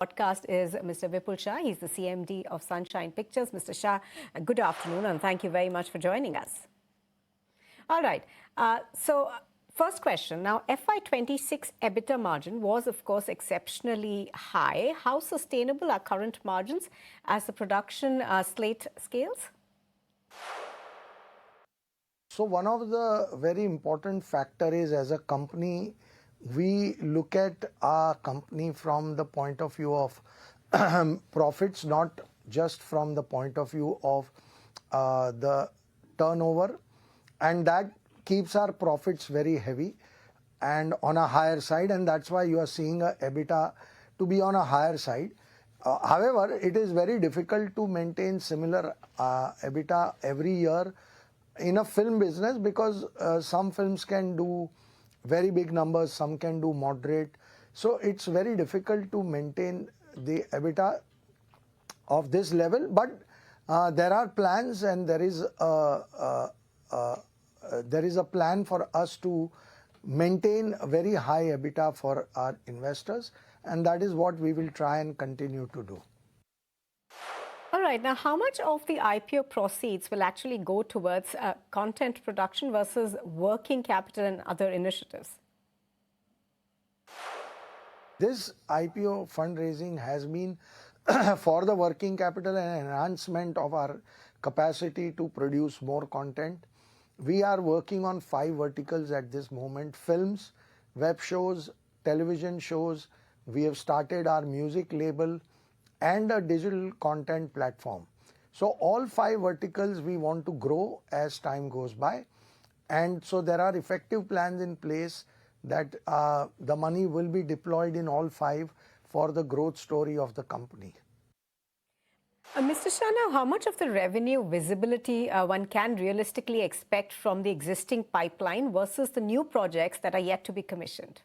Podcast is Mr. Vipul Shah. He's the CMD of Sunshine Pictures. Mr. Shah, good afternoon and thank you very much for joining us. All right. First question. Now, FY26 EBITDA margin was, of course, exceptionally high. How sustainable are current margins as the production slate scales? So one of the very important factor is, as a company, we look at our company from the point of view of profits, not just from the point of view of the turnover, and that keeps our profits very heavy and on a higher side, and that's why you are seeing a EBITDA to be on a higher side. However, it is very difficult to maintain similar EBITDA every year in a film business because some films can do very big numbers, some can do moderate. So it's very difficult to maintain the EBITDA of this level. But there are plans, and there is a plan for us to maintain a very high EBITDA for our investors, and that is what we will try and continue to do. All right. Now, how much of the IPO proceeds will actually go towards content production versus working capital and other initiatives? This IPO fundraising has been for the working capital and enhancement of our capacity to produce more content. We are working on 5 verticals at this moment: films, web shows, television shows. We have started our music label and a digital content platform. So all 5 verticals we want to grow as time goes by. And so there are effective plans in place that the money will be deployed in all 5 for the growth story of the company. Mr. Shah, now how much of the revenue visibility one can realistically expect from the existing pipeline versus the new projects that are yet to be commissioned?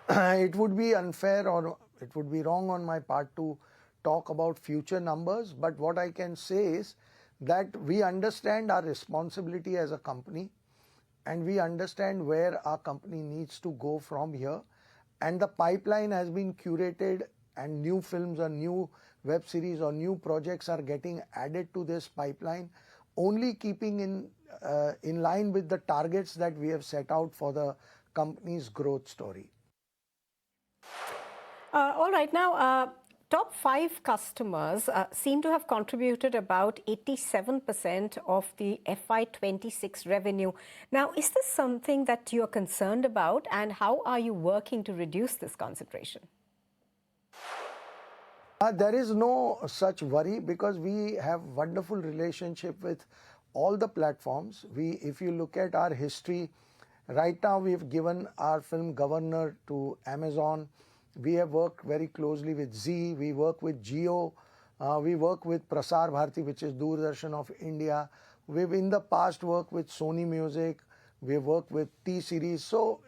It would be unfair, or it would be wrong on my part to talk about future numbers, but what I can say is that we understand our responsibility as a company, and we understand where our company needs to go from here, and the pipeline has been curated, and new films or new web series or new projects are getting added to this pipeline, only keeping in line with the targets that we have set out for the company's growth story. All right. Now, top 5 customers seem to have contributed about 87% of the FY26 revenue. Now, is this something that you are concerned about, and how are you working to reduce this concentration? There is no such worry because we have wonderful relationship with all the platforms. If you look at our history, right now we've given our film Governor to Amazon. We have worked very closely with Zee. We work with Jio. We work with Prasar Bharati, which is Doordarshan of India. We've in the past worked with Sony Music. We've worked with T-Series. So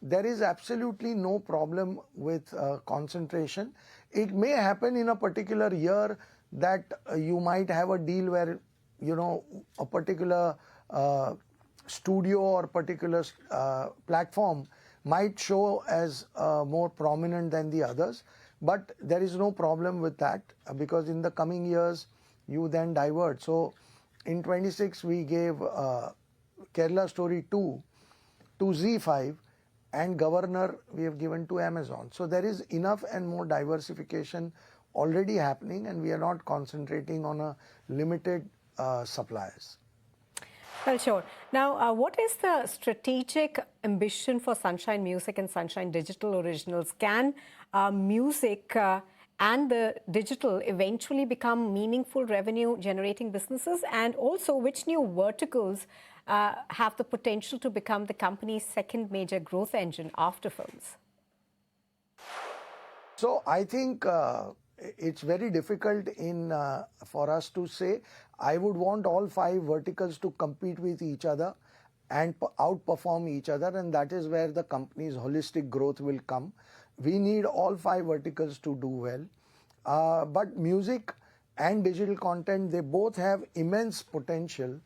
there is absolutely no problem with concentration. It may happen in a particular year that you might have a deal where, you know, a particular studio or particular platform might show as more prominent than the others, but there is no problem with that because in the coming years you then divert. So in 26 we gave Kerala Story 2 to Z5, and Governor we have given to Amazon. So there is enough and more diversification already happening, and we are not concentrating on a limited suppliers. Well, sure. Now, what is the strategic ambition for Sunshine Music and Sunshine Digital Originals? Can music and the digital eventually become meaningful revenue-generating businesses? And also, which new verticals have the potential to become the company's second major growth engine after films? So I think it's very difficult for us to say. I would want all 5 verticals to compete with each other and outperform each other, and that is where the company's holistic growth will come. We need all 5 verticals to do well. But music and digital content, they both have immense potential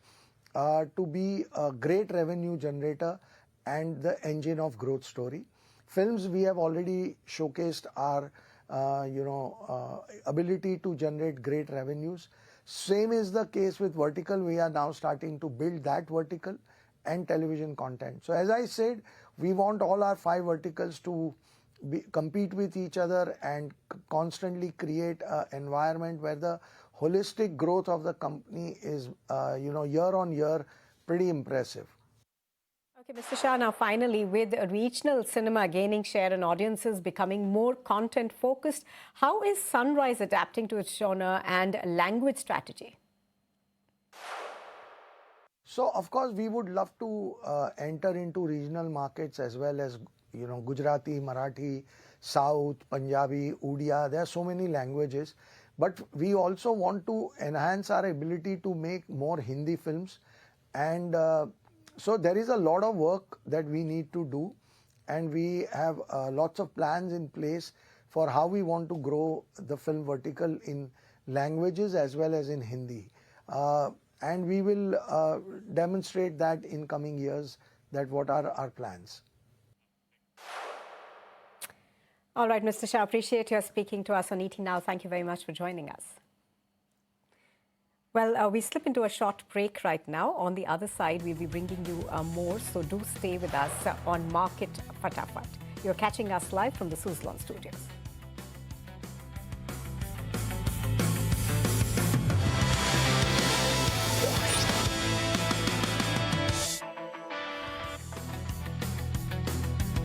to be a great revenue generator and the engine of growth story. films, we have already showcased our ability to generate great revenues. Same is the case with vertical. We are now starting to build that vertical and television content. So as I said, we want all our 5 verticals to compete with each other and constantly create an environment where the holistic growth of the company is, year on year, pretty impressive. Okay, Mr. Shah, now finally, with regional cinema gaining share and audiences becoming more content focused, how is Sunrise adapting to its genre and language strategy? So, of course, we would love to enter into regional markets as well as, Gujarati, Marathi, South, Punjabi, Odia. There are so many languages. But we also want to enhance our ability to make more Hindi films. And so there is a lot of work that we need to do. And we have lots of plans in place for how we want to grow the film vertical in languages as well as in Hindi. And we will demonstrate that in coming years, that what are our plans. All right, Mr. Shah, appreciate your speaking to us on ET Now. Thank you very much for joining us. Well, we slip into a short break right now. On the other side, we'll be bringing you more, so do stay with us on Market Fatafat. You're catching us live from the Suzlon studios.